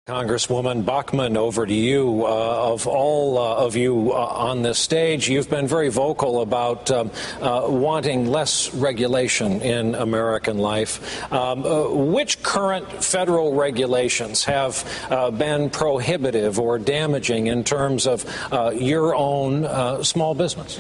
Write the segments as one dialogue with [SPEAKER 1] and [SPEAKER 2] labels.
[SPEAKER 1] Congresswoman Bachmann, over to you. Of all of you on this stage, you've been very vocal about wanting less regulation in American life. Which current federal regulations have been prohibitive or damaging in terms of your own small business?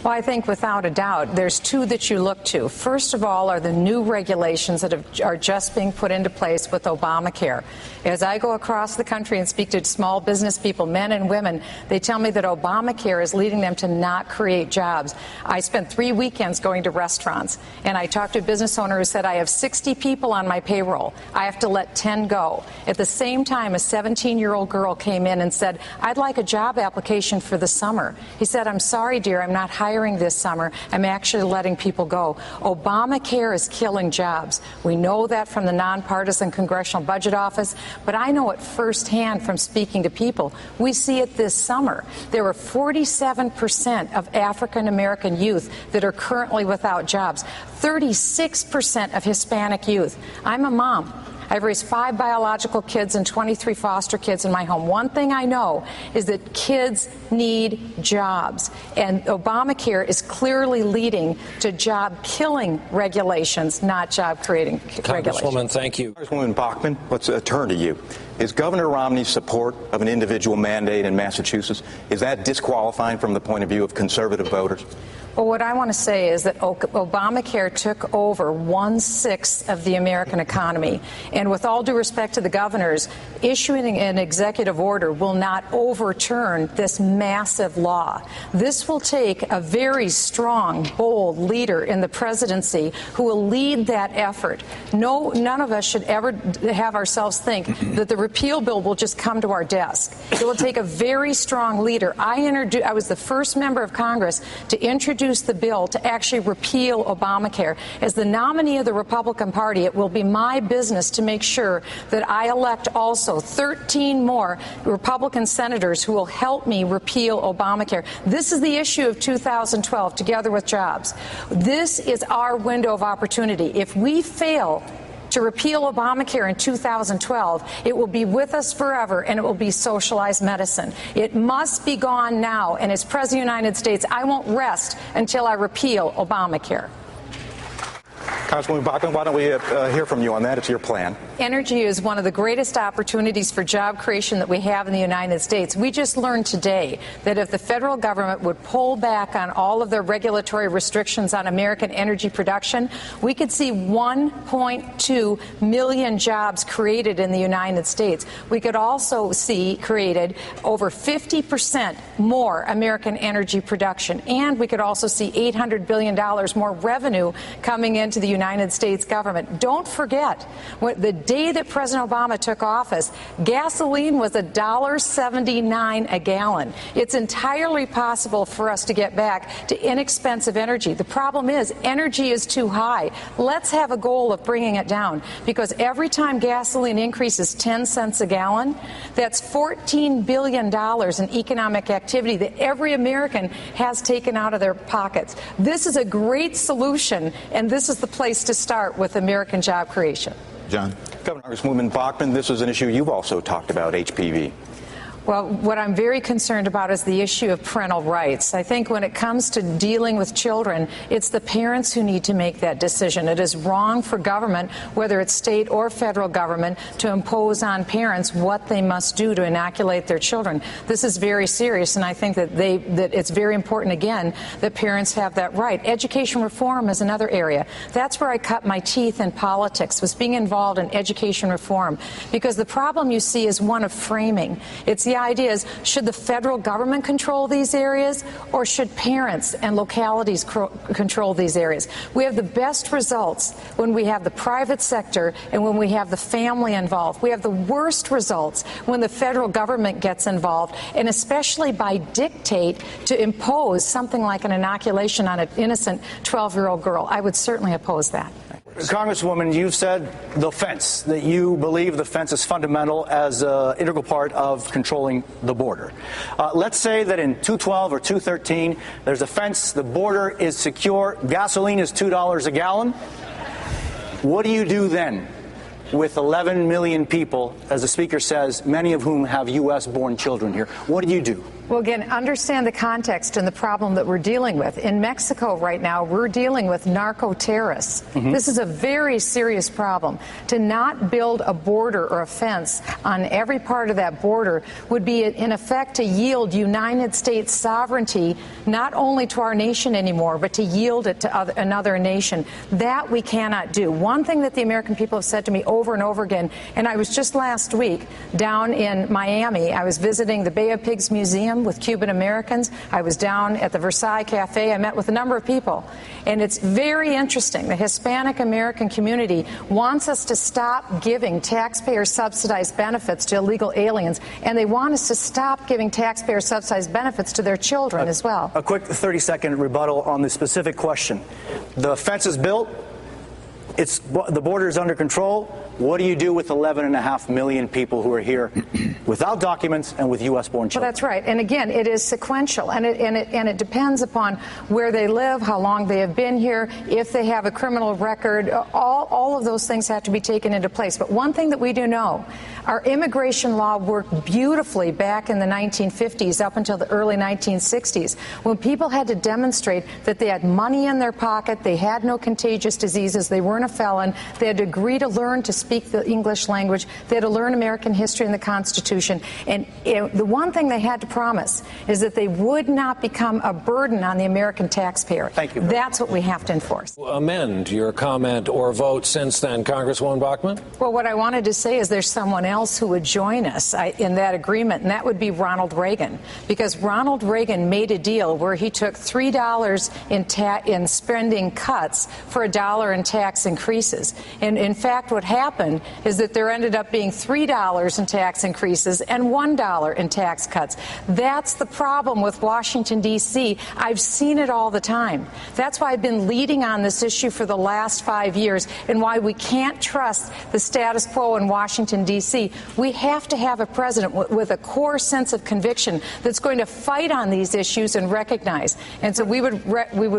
[SPEAKER 2] Well, I think without a doubt, there's two that you look to. First of all are the new regulations that are just being put into place with Obamacare. As I go across the country and speak to small business people, men and women, they tell me that Obamacare is leading them to not create jobs. I spent 3 weekends going to restaurants, and I talked to a business owner who said, I have 60 people on my payroll. I have to let 10 go. At the same time, a 17-year-old girl came in and said, I'd like a job application for the summer. He said, I'm sorry, dear, I'm not hiring this summer. I'm actually letting people go. Obamacare is killing jobs. We know that from the nonpartisan Congressional Budget Office, but I know it firsthand from speaking to people. We see it this summer. There are 47% of African American youth that are currently without jobs, 36% of Hispanic youth. I'm a mom. I've raised 5 biological kids and 23 foster kids in my home. One thing I know is that kids need jobs, and Obamacare is clearly leading to job-killing regulations, not job-creating regulations.
[SPEAKER 1] Congresswoman, thank you.
[SPEAKER 3] Congresswoman Bachmann, let's turn to you. Is Governor Romney's support of an individual mandate in Massachusetts, is that disqualifying from the point of view of conservative voters?
[SPEAKER 2] Well, what I want to say is that Obamacare took over 1/6 of the American economy. And with all due respect to the governors, issuing an executive order will not overturn this massive law. This will take a very strong, bold leader in the presidency who will lead that effort. None of us should ever have ourselves think that the repeal bill will just come to our desk. It will take a very strong leader. I was the first member of Congress to introduce the bill to actually repeal Obamacare. As the nominee of the Republican Party, it will be my business to make sure that I elect also 13 more Republican senators who will help me repeal Obamacare. This is the issue of 2012, together with jobs. This is our window of opportunity. If we fail to repeal Obamacare in 2012, it will be with us forever, and it will be socialized medicine. It must be gone now, and as President of the United States, I won't rest until I repeal Obamacare.
[SPEAKER 3] Congresswoman Bachmann, why don't we hear from you on that? It's your plan.
[SPEAKER 2] Energy is one of the greatest opportunities for job creation that we have in the United States. We just learned today that if the federal government would pull back on all of their regulatory restrictions on American energy production, we could see 1.2 million jobs created in the United States. We could also see created over 50% more American energy production, and we could also see $800 billion more revenue coming into the United States government. Don't forget, the day that President Obama took office, gasoline was $1.79 a gallon. It's entirely possible for us to get back to inexpensive energy. The problem is energy is too high. Let's have a goal of bringing it down, because every time gasoline increases 10 cents a gallon, that's $14 billion in economic activity that every American has taken out of their pockets. This is a great solution, and this is the place to start with American job creation.
[SPEAKER 3] John. Congresswoman Bachmann, this is an issue you've also talked about, HPV.
[SPEAKER 2] Well, what I'm very concerned about is the issue of parental rights. I think when it comes to dealing with children, it's the parents who need to make that decision. It is wrong for government, whether it's state or federal government, to impose on parents what they must do to inoculate their children. This is very serious, and I think that it's very important, again, that parents have that right. Education reform is another area. That's where I cut my teeth in politics, was being involved in education reform, because the problem you see is one of framing. It's the idea is, should the federal government control these areas, or should parents and localities control these areas? We have the best results when we have the private sector and when we have the family involved. We have the worst results when the federal government gets involved, and especially by dictate to impose something like an inoculation on an innocent 12-year-old girl. I would certainly oppose that.
[SPEAKER 4] Congresswoman, you've said the fence, that you believe the fence is fundamental as an integral part of controlling the border. Let's say that in 2012 or 2013, there's a fence, the border is secure, gasoline is $2 a gallon. What do you do then? with 11 million people, as the Speaker says, many of whom have U.S.-born children here. What do you do?
[SPEAKER 2] Well, again, understand the context and the problem that we're dealing with. In Mexico right now, we're dealing with narco-terrorists. This is a very serious problem. To not build a border or a fence on every part of that border would be, in effect, to yield United States sovereignty not only to our nation anymore, but to yield it to another nation. That we cannot do. One thing that the American people have said to me over and over again, and I was just last week down in Miami, I was visiting the Bay of Pigs Museum with Cuban Americans. I was down at the Versailles Cafe. I met with a number of people. And it's very interesting. The Hispanic American community wants us to stop giving taxpayer-subsidized benefits to illegal aliens, and they want us to stop giving taxpayer-subsidized benefits to their children as well.
[SPEAKER 4] A quick 30-second rebuttal on the specific question. The fence is built. The border is under control. What do you do with 11.5 million people who are here without documents and with U.S.-born children?
[SPEAKER 2] Well, that's right. And again, it is sequential, and it depends upon where they live, how long they have been here, if they have a criminal record. All of those things have to be taken into place. But one thing that we do know, our immigration law worked beautifully back in the 1950s up until the early 1960s, when people had to demonstrate that they had money in their pocket, they had no contagious diseases, they weren't a felon, they had to agree to learn to speak the English language, they had to learn American history and the Constitution. And the one thing they had to promise is that they would not become a burden on the American taxpayer.
[SPEAKER 4] Thank you.
[SPEAKER 2] That's what we have to enforce.
[SPEAKER 1] Amend your comment or vote since then, Congresswoman Bachmann?
[SPEAKER 2] Well, what I wanted to say is there's someone else who would join us in that agreement, and that would be Ronald Reagan. Because Ronald Reagan made a deal where he took $3 in spending cuts for $1 in tax increases. And in fact, what happened is that there ended up being $3 in tax increases and $1 in tax cuts. That's the problem with Washington, D.C. I've seen it all the time. That's why I've been leading on this issue for the last 5 years, and why we can't trust the status quo in Washington, D.C. We have to have a president with a core sense of conviction that's going to fight on these issues and recognize. And so we would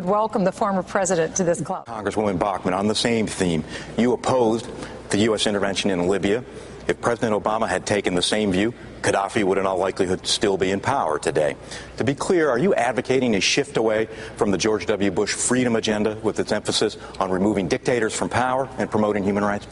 [SPEAKER 2] welcome the former president to this club.
[SPEAKER 3] Congresswoman Bachmann, on the same theme, you opposed the U.S. intervention in Libya. If President Obama had taken the same view, Gaddafi would in all likelihood still be in power today. To be clear, are you advocating a shift away from the George W. Bush freedom agenda with its emphasis on removing dictators from power and promoting human rights?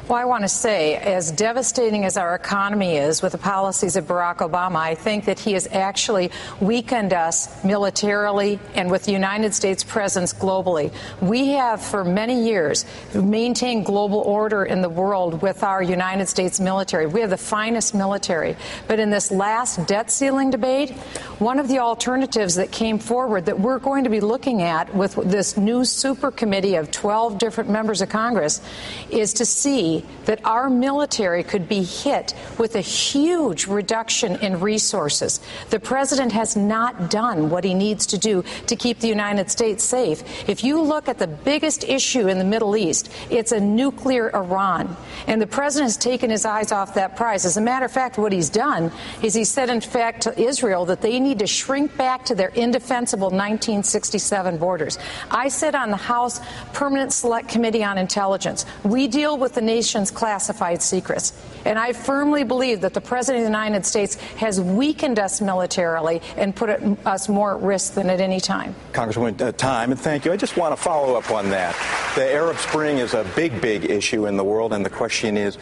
[SPEAKER 2] Well, I want to say, as devastating as our economy is with the policies of Barack Obama, I think that he has actually weakened us militarily and with the United States presence globally. We have, for many years, maintained global order in the world with our United States military. We have the finest military. But in this last debt ceiling debate, one of the alternatives that came forward that we're going to be looking at with this new super committee of 12 different members of Congress is to see that our military could be hit with a huge reduction in resources. The president has not done what he needs to do to keep the United States safe. If you look at the biggest issue in the Middle East, it's a nuclear Iran. And the president has taken his eyes off that prize. As a matter of fact, what he's done is he said, in fact, to Israel that they need to shrink back to their indefensible 1967 borders. I sit on the House Permanent Select Committee on Intelligence. We deal with the nation's classified secrets. And I firmly believe that the President of the United States has weakened us militarily and put us more at risk than at any time.
[SPEAKER 3] Congresswoman, time, and thank you. I just want to follow up on that. The Arab Spring is a big, big issue in the world, and the question is,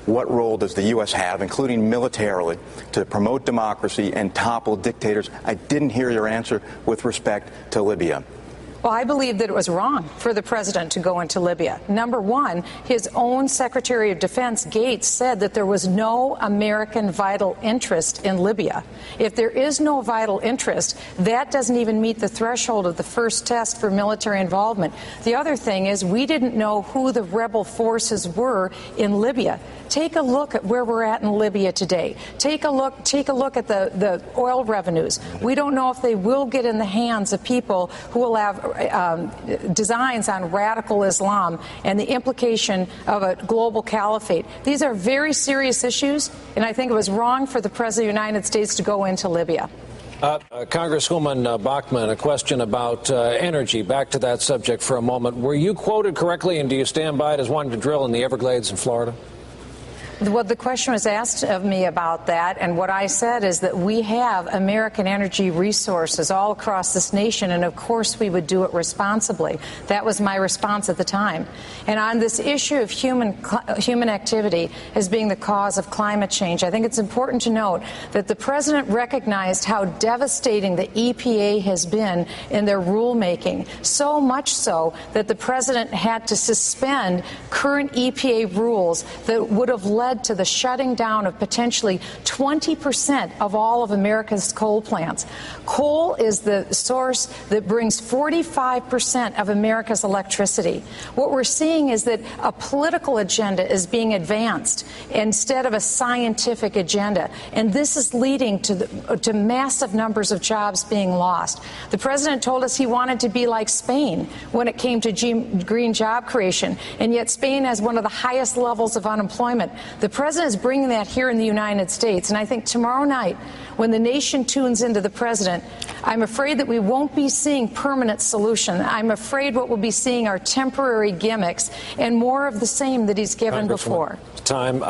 [SPEAKER 3] what role does the U.S. have, including militarily, to promote democracy and topple dictators? I didn't hear your answer with respect to Libya.
[SPEAKER 2] Well, I believe that it was wrong for the president to go into Libya. Number one, his own Secretary of Defense, Gates, said that there was no American vital interest in Libya. If there is no vital interest, that doesn't even meet the threshold of the first test for military involvement. The other thing is we didn't know who the rebel forces were in Libya. Take a look at where we're at in Libya today. Take a look at the oil revenues. We don't know if they will get in the hands of people who will have designs on radical Islam and the implication of a global caliphate. These are very serious issues, and I think it was wrong for the President of the United States to go into Libya.
[SPEAKER 1] Congresswoman Bachmann, a question about energy. Back to that subject for a moment. Were you quoted correctly, and do you stand by it, as wanting to drill in the Everglades in Florida?
[SPEAKER 2] Well, the question was asked of me about that, and what I said is that we have American energy resources all across this nation, and of course we would do it responsibly. That was my response at the time. And on this issue of human activity as being the cause of climate change, I think it's important to note that the president recognized how devastating the EPA has been in their rulemaking, so much so that the president had to suspend current EPA rules that would have led to the shutting down of potentially 20% of all of America's coal plants. Coal is the source that brings 45% of America's electricity. What we're seeing is that a political agenda is being advanced instead of a scientific agenda, and this is leading to massive numbers of jobs being lost. The president told us he wanted to be like Spain when it came to green job creation, and yet Spain has one of the highest levels of unemployment. The president is bringing that here in the United States, and I think tomorrow night, when the nation tunes into the president, I'm afraid that we won't be seeing permanent solution. I'm afraid what we'll be seeing are temporary gimmicks and more of the same that he's given before.
[SPEAKER 1] Time.